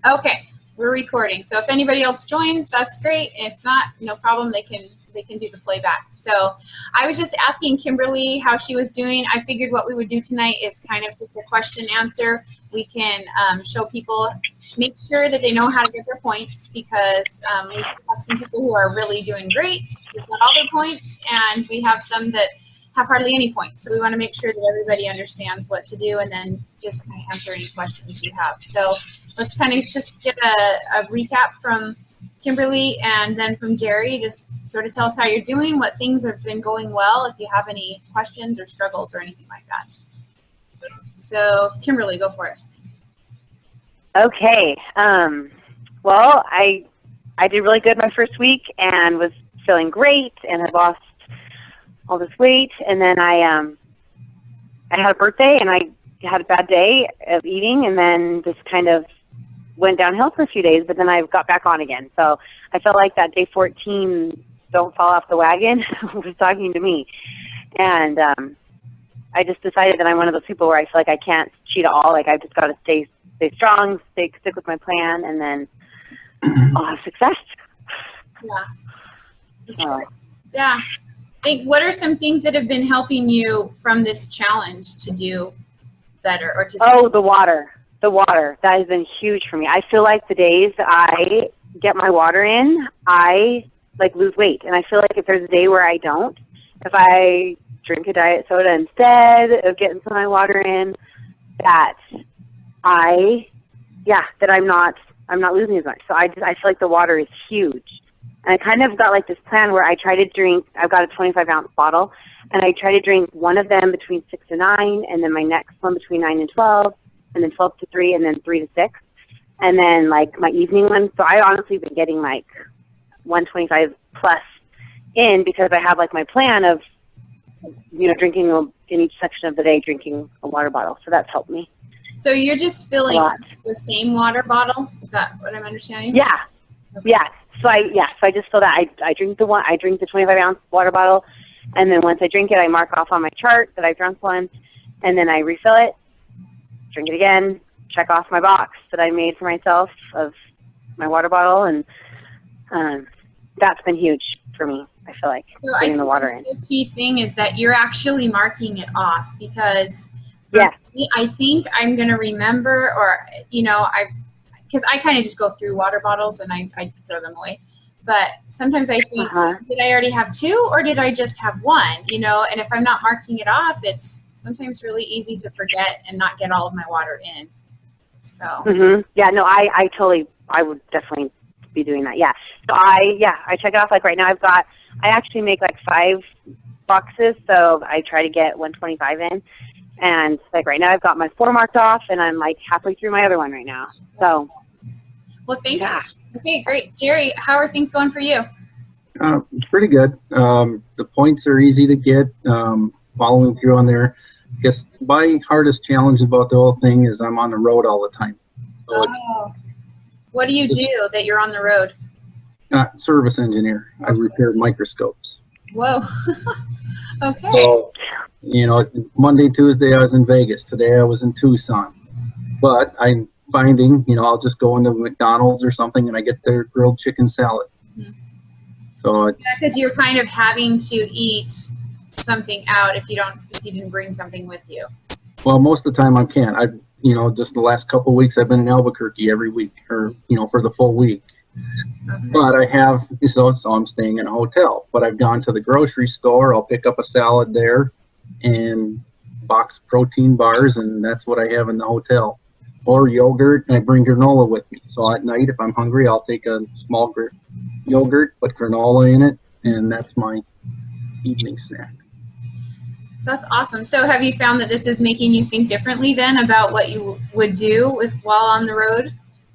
Okay, we're recording. So if anybody else joins, that's great. If not, no problem. They can do the playback. So I was just asking Kimberly how she was doing. I figured what we would do tonight is kind of just a question answer. We can show people, make sure that they know how to get their points, because we have some people who are really doing great. We've got all their points, and we have some that have hardly any points. So we want to make sure that everybody understands what to do, and then just kind of answer any questions you have. So let's kind of just get a recap from Kimberly and then from Jerry. Just sort of tell us how you're doing, what things have been going well, if you have any questions or struggles or anything like that. So Kimberly, go for it. Okay. Well, I did really good my first week and was feeling great and had lost all this weight. And then I had a birthday and I had a bad day of eating, and then just kind of went downhill for a few days, but then I got back on again. So I felt like that day 14, don't fall off the wagon, was talking to me. And I just decided that I'm one of those people where I feel like I can't cheat at all. Like I've just got to stay strong, stick with my plan, and then I'll have success. Yeah. That's right. Yeah. What are some things that have been helping you from this challenge to do better or to? Oh, the water. The water. That has been huge for me. I feel like the days that I get my water in, I like lose weight. And I feel like if there's a day where I don't, if I drink a diet soda instead of getting some of my water in, that I'm not losing as much. So I feel like the water is huge. And I kind of got like this plan where I try to drink, I've got a 25-ounce bottle, and I try to drink one of them between 6 to 9, and then my next one between 9 and 12, and then 12 to 3, and then 3 to 6, and then like my evening one. So I honestly been getting like 125 plus in, because I have like my plan of, drinking in each section of the day, drinking a water bottle. So that's helped me. So you're just filling the same water bottle? Is that what I'm understanding? Yeah. Okay. Yeah. So I just fill that. I drink the 25-ounce water bottle, and then once I drink it, I mark off on my chart that I've drunk one, and then I refill it, drink it again, check off my box that I made for myself of my water bottle, and that's been huge for me. I feel like getting the water in. The key thing is that you're actually marking it off, because I think I'm going to remember, or, because I kind of just go through water bottles and I throw them away. But sometimes I think, did I already have 2 or did I just have 1? And if I'm not marking it off, it's sometimes really easy to forget and not get all of my water in. So. Yeah, no, I would definitely be doing that. Yeah. So I check it off. Like right now I actually make like 5 boxes. So I try to get 125 in. And like right now I've got my 4 marked off, and I'm like halfway through my other one right now. So. Well, thank you. Okay, great. Jerry, how are things going for you? It's pretty good. The points are easy to get, following through on there. I guess my hardest challenge about the whole thing is I'm on the road all the time. So what do you do that you're on the road? Service engineer. I repair microscopes. Whoa. Okay. So, Monday, Tuesday I was in Vegas. Today I was in Tucson. But I'm finding, I'll just go into McDonald's or something and I get their grilled chicken salad. So because you're kind of having to eat something out if you didn't bring something with you. Well, most of the time I can't. Just the last couple of weeks I've been in Albuquerque every week, or for the full week. Okay. But I have, so I'm staying in a hotel. But I've gone to the grocery store. I'll pick up a salad there and box protein bars, and that's what I have in the hotel. Or yogurt, and I bring granola with me. So at night, if I'm hungry, I'll take a small yogurt, put granola in it, and that's my evening snack. That's awesome. So have you found that this is making you think differently then about what you would do while on the road?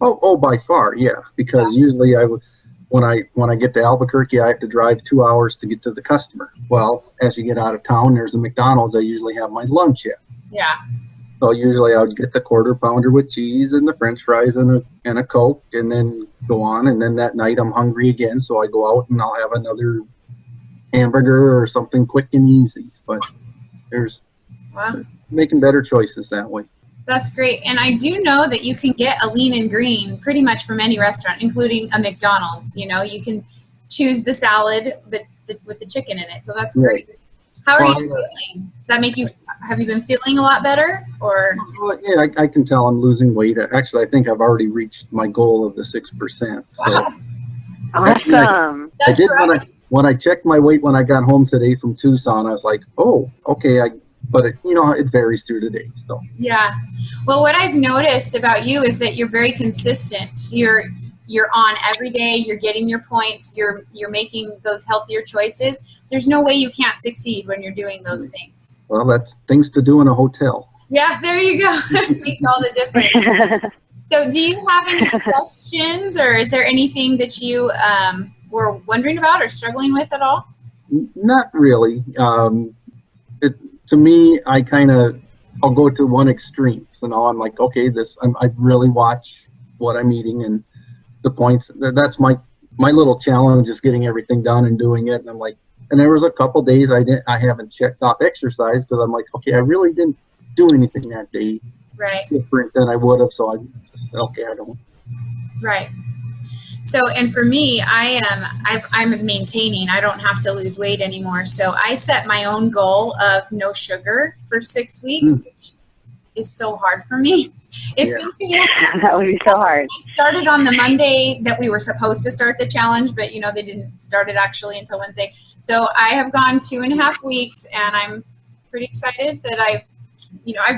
Oh, by far, yeah. Because usually when I get to Albuquerque, I have to drive 2 hours to get to the customer. Well, as you get out of town, there's a McDonald's I usually have my lunch at. Yeah. So usually I would get the quarter pounder with cheese and the French fries and a Coke, and then go on. And then that night I'm hungry again, so I go out and I'll have another hamburger or something quick and easy. But there's making better choices that way. That's great. And I do know that you can get a lean and green pretty much from any restaurant, including a McDonald's. You know, you can choose the salad with the chicken in it. So that's great. How are you feeling? Does that make you, have you been feeling a lot better or? Yeah, I can tell I'm losing weight. Actually, I think I've already reached my goal of the 6%. So. Wow. Awesome. I did when I checked my weight when I got home today from Tucson, I was like, oh, okay. But it, you know, it varies through the day. So. Yeah. Well, what I've noticed about you is that you're very consistent. You're on every day. You're getting your points. You're making those healthier choices. There's no way you can't succeed when you're doing those things. Well, that's things to do in a hotel. Yeah, there you go. It makes all the difference. So do you have any questions, or is there anything that you were wondering about or struggling with at all? Not really. To me, I'll go to one extreme. So now I'm like, okay, I really watch what I'm eating and the points. That's my little challenge is getting everything done and doing it. And I'm like, and there was a couple days I haven't checked off exercise because I'm like, okay, I really didn't do anything that day. Right. Different than I would have. So I don't. Right. So, and for me, I'm maintaining. I don't have to lose weight anymore. So I set my own goal of no sugar for 6 weeks, which is so hard for me. It's been, that would be so hard. I started on the Monday that we were supposed to start the challenge, but you know, they didn't start it actually until Wednesday. So I have gone 2.5 weeks, and I'm pretty excited that I've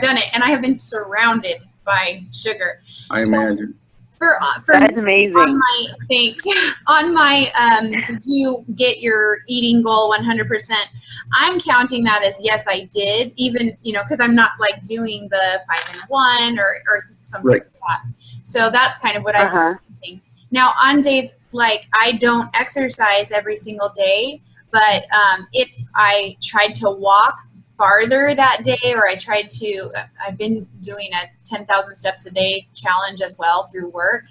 done it, and I have been surrounded by sugar. I imagine. That's amazing. On my did you get your eating goal 100%? I'm counting that as yes, I did. Even because I'm not like doing the 5 and 1 or something like that. So that's kind of what I'm counting. Now on days like I don't exercise every single day, but if I tried to walk farther that day, or I've been doing a 10,000 steps a day challenge as well through work.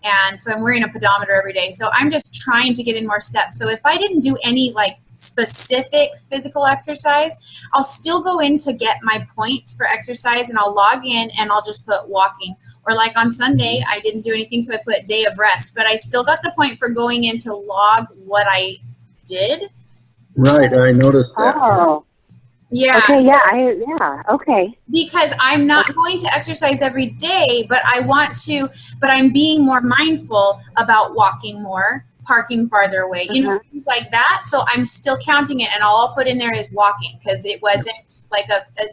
And so I'm wearing a pedometer every day. So I'm just trying to get in more steps. So if I didn't do any like specific physical exercise, I'll still go in to get my points for exercise, and I'll log in and I'll just put walking. Or like on Sunday, I didn't do anything, so I put day of rest, but I still got the point for going in to log what I did. Right, I noticed that. Oh. Yeah. Okay. Yeah. Okay. Because I'm not going to exercise every day, but I'm being more mindful about walking more, parking farther away, things like that. So I'm still counting it, and all I'll put in there is walking, because it wasn't like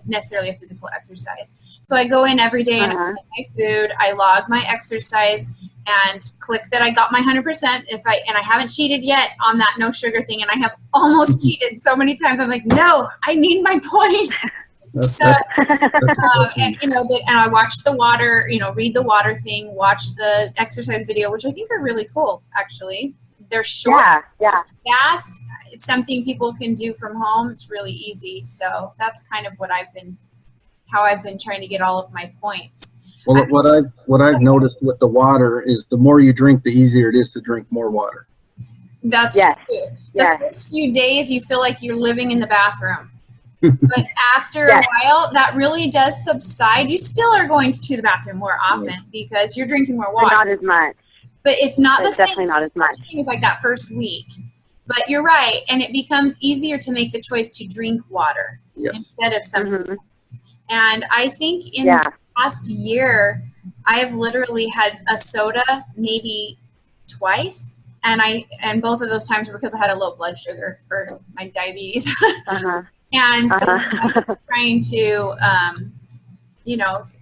necessarily a physical exercise. So I go in every day and I get my food, I log my exercise, and click that I got my 100%. And I haven't cheated yet on that no sugar thing, and I have almost cheated so many times. I'm like, no, I need my point. And I watch the water, read the water thing, watch the exercise video, which I think are really cool. Actually, they're short, fast. It's something people can do from home. It's really easy. So that's kind of how I've been trying to get all of my points. Well, what I've noticed with the water is the more you drink, the easier it is to drink more water. That's true. The first few days, you feel like you're living in the bathroom. But after a while, that really does subside. You still are going to the bathroom more often because you're drinking more water. But not as much. But it's not the same. Definitely not as much. It's like that first week. But you're right. And it becomes easier to make the choice to drink water instead of something. And I think in the past year, I have literally had a soda maybe twice. And both of those times were because I had a low blood sugar for my diabetes. And so I'm trying to,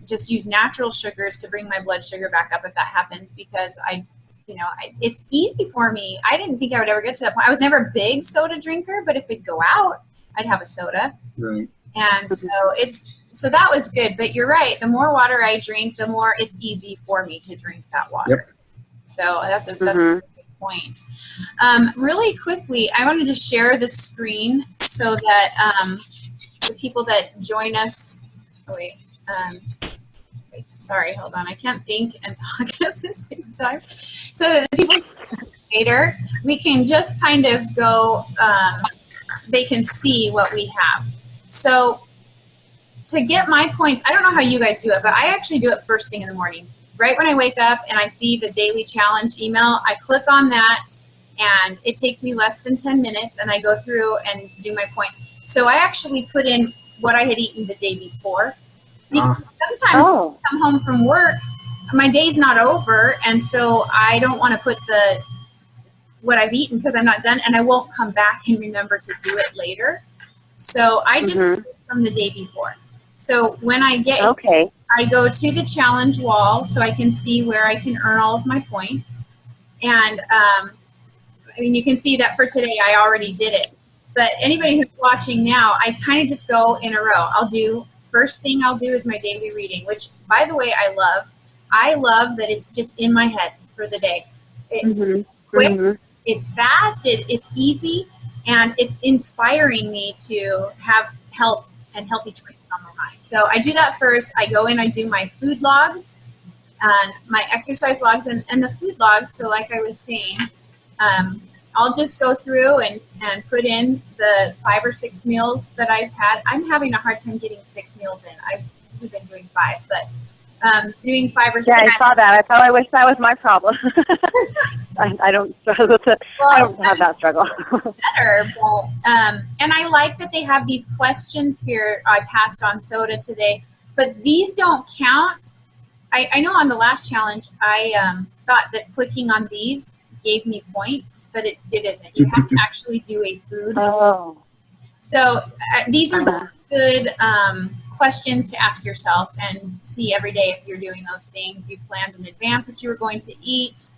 just use natural sugars to bring my blood sugar back up if that happens, because it's easy for me. I didn't think I would ever get to that point. I was never a big soda drinker, but if it'd go out, I'd have a soda. Right. And so that was good. But you're right. The more water I drink, the more it's easy for me to drink that water. Yep. So that's a good point. Really quickly, I wanted to share the screen so that the people that join us, sorry, hold on. I can't think and talk at the same time. So that the people later, we can just kind of go, they can see what we have. So to get my points, I don't know how you guys do it, but I actually do it first thing in the morning. Right when I wake up and I see the daily challenge email, I click on that, and it takes me less than 10 minutes, and I go through and do my points. So I actually put in what I had eaten the day before. Because sometimes when I come home from work, my day's not over, and so I don't want to put what I've eaten because I'm not done, and I won't come back and remember to do it later. So I just do it from the day before. So when I get I go to the challenge wall so I can see where I can earn all of my points. And I mean, you can see that for today I already did it. But anybody who's watching now, I kind of just go in a row. First thing I'll do is my daily reading, which, by the way, I love. I love that it's just in my head for the day. It's quick, it's fast, it's easy, and it's inspiring me to have health and healthy choices on my mind. So I do that first. I go in, I do my food logs and my exercise logs and the food logs. So like I was saying, I'll just go through and put in the 5 or 6 meals that I've had. I'm having a hard time getting 6 meals in. We've been doing 5, but doing 5 or 6. Yeah, I saw that. I wish that was my problem. I don't struggle to. Well, I don't have that struggle. Better, but and I like that they have these questions here. I passed on soda today, but these don't count. I know on the last challenge, I thought that clicking on these gave me points, but it isn't. You have to actually do a food. Oh. So these are good questions to ask yourself and see every day if you're doing those things. You planned in advance what you were going to eat.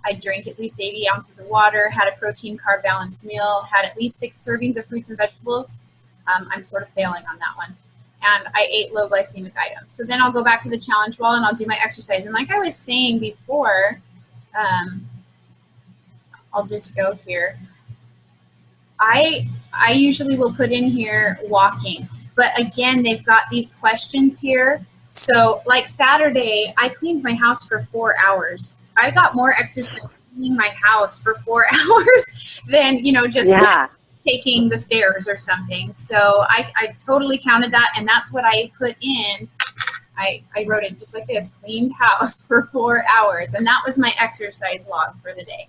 I drank at least 80 ounces of water, had a protein carb balanced meal, had at least 6 servings of fruits and vegetables. I'm sort of failing on that one. And I ate low glycemic items. So then I'll go back to the challenge wall and I'll do my exercise. And like I was saying before, I'll just go here. I usually will put in here walking. But again, they've got these questions here. So like Saturday, I cleaned my house for 4 hours. I got more exercise cleaning my house for 4 hours than, just taking the stairs or something. So I totally counted that, and that's what I put in. I wrote it just like this: cleaned house for 4 hours, and that was my exercise log for the day.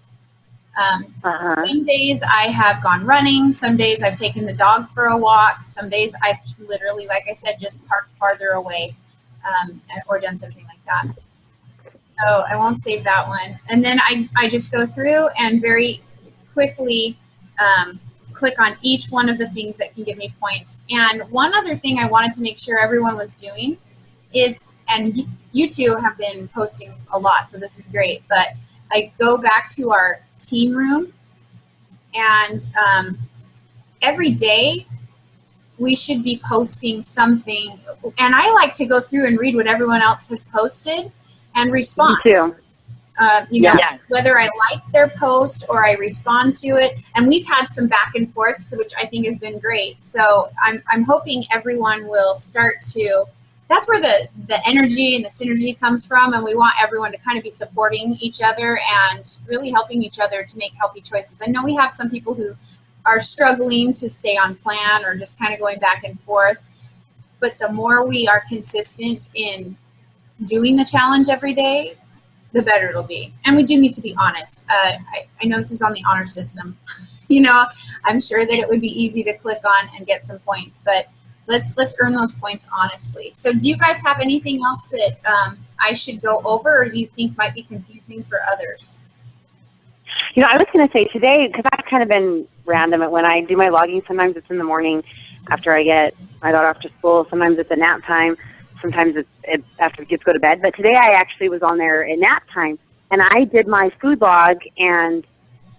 Some days I have gone running. Some days I've taken the dog for a walk. Some days I've literally, like I said, just parked farther away or done something like that. So I won't save that one. And then I just go through and very quickly click on each one of the things that can give me points. And one other thing I wanted to make sure everyone was doing is, and you two have been posting a lot, so this is great, but I go back to our team room, and every day we should be posting something. And I like to go through and read what everyone else has posted and respond. Me too. Whether I like their post or I respond to it. And we've had some back and forths, which I think has been great. So I'm hoping everyone will start to, that's where the energy and the synergy comes from. And we want everyone to kind of be supporting each other and really helping each other to make healthy choices. I know we have some people who are struggling to stay on plan or just kind of going back and forth. But the more we are consistent in doing the challenge every day, the better it'll be. And we do need to be honest. I know this is on the honor system. I'm sure that it would be easy to click on and get some points, but let's earn those points honestly. So do you guys have anything else that I should go over, or do you think might be confusing for others? I was going to say today, because I've kind of been random at when I do my logging. Sometimes it's in the morning after I get my daughter off to school. Sometimes it's at nap time. Sometimes it's after the kids go to bed. But today I actually was on there at nap time, and I did my food log and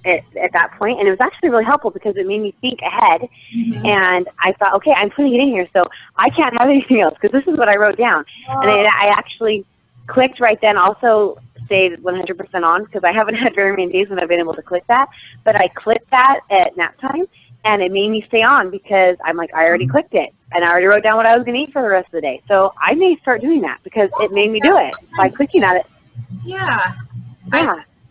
at that point, and it was actually really helpful because it made me think ahead. Mm-hmm. And I thought, okay, I'm putting it in here, so I can't have anything else because this is what I wrote down. Oh. And I actually clicked right then. Also stayed 100% on because I haven't had very many days when I've been able to click that. But I clicked that at nap time, and it made me stay on because I'm like, I already clicked it. And I already wrote down what I was going to eat for the rest of the day. So I may start doing that because it made me do it by clicking at it. Yeah.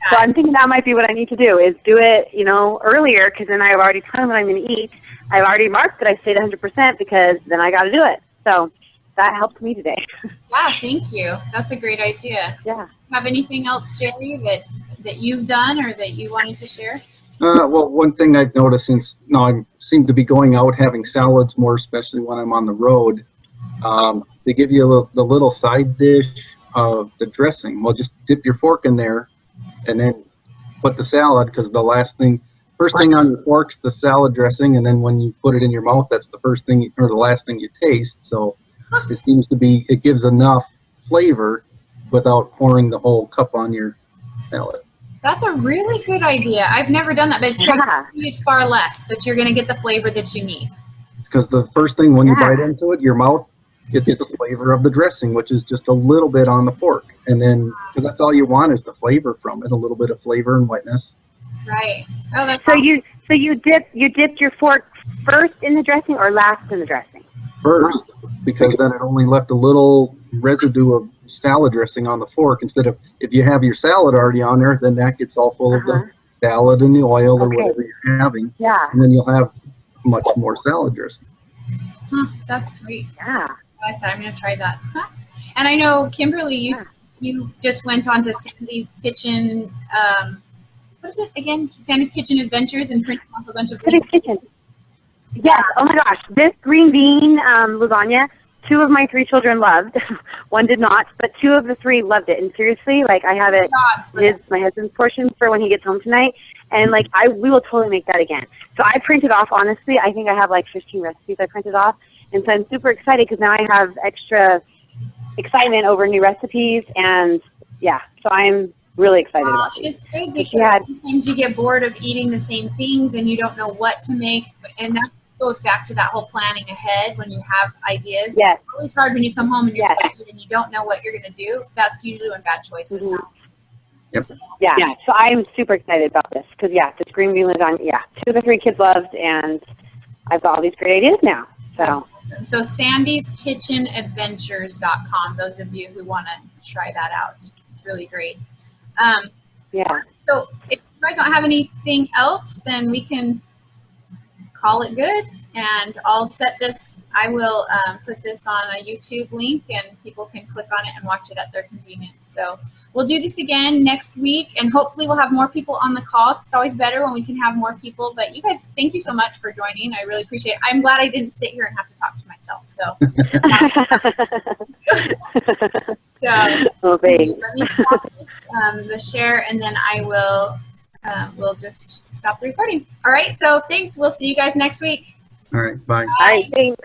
So I'm thinking that might be what I need to do is do it, earlier, because then I've already planned what I'm going to eat. I've already marked that I stayed 100% because then I got to do it. So that helped me today. Yeah, thank you. That's a great idea. Yeah. Have anything else, Jerry, that you've done or that you wanted to share? Well, one thing I've noticed since now I seem to be going out having salads more, especially when I'm on the road. They give you the little side dish of the dressing. Well, just dip your fork in there, and then put the salad, because first thing on your fork's the salad dressing, and then when you put it in your mouth, that's the first thing or the last thing you taste. So it gives enough flavor without pouring the whole cup on your salad. That's a really good idea. I've never done that, but it's like you use far less, but you're going to get the flavor that you need. Because the first thing when you bite into it, your mouth gets the flavor of the dressing, which is just a little bit on the fork. And then, because that's all you want is the flavor from it, a little bit of flavor and wetness. Right. Oh, that's so you dipped your fork first in the dressing or last in the dressing? First, because then it only left a little residue of salad dressing on the fork, instead of, if you have your salad already on there, then that gets all full of the salad and the oil or whatever you're having. Yeah. And then you'll have much more salad dressing. That's great. Yeah. I like that. I'm going to try that. And I know, Kimberly, you just went on to Sandy's Kitchen, what is it again? Sandy's Kitchen Adventures, and printed off a bunch of Sandy's Kitchen. Yes. Oh my gosh. This green bean lasagna, 2 of my 3 children loved. 1 did not, but 2 of the 3 loved it. And seriously, like, I have it, my husband's portion for when he gets home tonight. And like, we will totally make that again. So I printed off, honestly, I think I have like 15 recipes I printed off. And so I'm super excited because now I have extra excitement over new recipes. And yeah, so I'm really excited about it. It's good because sometimes you get bored of eating the same things and you don't know what to make. And that goes back to that whole planning ahead when you have ideas. Yes. It's always hard when you come home and you're tired and you don't know what you're going to do. That's usually when bad choices happen. Yep. So, so I'm super excited about this because, this green bean lasagna, 2 of the 3 kids loved, and I've got all these great ideas now. So sandyskitchenadventures.com, those of you who want to try that out. It's really great. So if you guys don't have anything else, then we can call it good. And I'll set this, I will put this on a YouTube link and people can click on it and watch it at their convenience. So we'll do this again next week, and hopefully we'll have more people on the call. It's always better when we can have more people. But you guys, thank you so much for joining. I really appreciate it. I'm glad I didn't sit here and have to talk to myself. So, let me stop this, the share, and then I will we'll just stop the recording. All right. So thanks. We'll see you guys next week. All right. Bye. All right. Thanks.